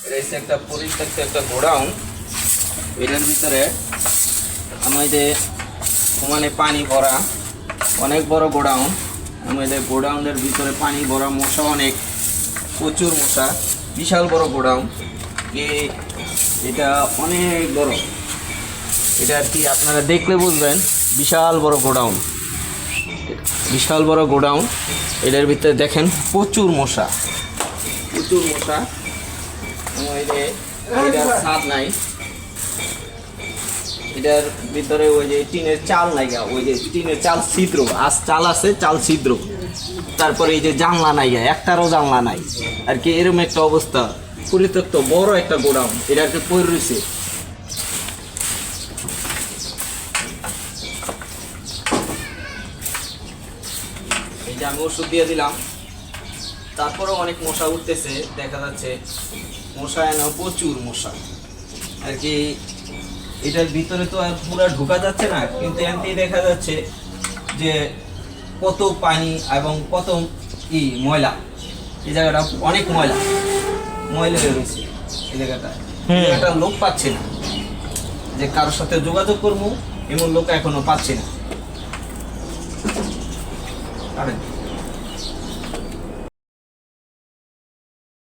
এটা হচ্ছে একটা পরিত্যক্ত একটা গোডাউন। এটার ভিতরে আমাদের সমানে পানি ভরা, অনেক বড় গোডাউন। আমাদের গোডাউনের ভিতরে পানি ভরা, মশা অনেক, প্রচুর মশা, বিশাল বড় গোডাউন। এটা অনেক বড়, এটা আর কি আপনারা দেখলে বুঝবেন। বিশাল বড় গোডাউন, বিশাল বড় গোডাউন। এটার ভিতরে দেখেন প্রচুর মশা, প্রচুর মশা। এটার ছাদ নাই, এটার ভিতরে ওই যে টিনের চাল নাই, ওই যে টিনের চাল ছিদ্র, আজ চাল আছে, চাল ছিদ্র। তারপরে এই যে জানলা নাই, একটারও জানলা নাই আর কি। এরকম একটা অবস্থা, পরিত্যক্ত বড় একটা গোডাউন। এটা আর কি পড়ে রয়েছে। এই যে আমি ওষুধ দিয়ে দিলাম, তারপরেও অনেক মশা উঠতেছে, দেখা যাচ্ছে মশা এনে, প্রচুর মশা আর কি। এটার ভিতরে তো আর পুরো ঢোকা যাচ্ছে না, কিন্তু এমনি দেখা যাচ্ছে যে কত পানি এবং কত ময়লা। এই জায়গাটা অনেক ময়লা, ময়লা হয়ে রয়েছে এই জায়গাটা। একটা লোক পাচ্ছে না, যে কারোর সাথে যোগাযোগ করবো এমন লোক এখনো পাচ্ছি না।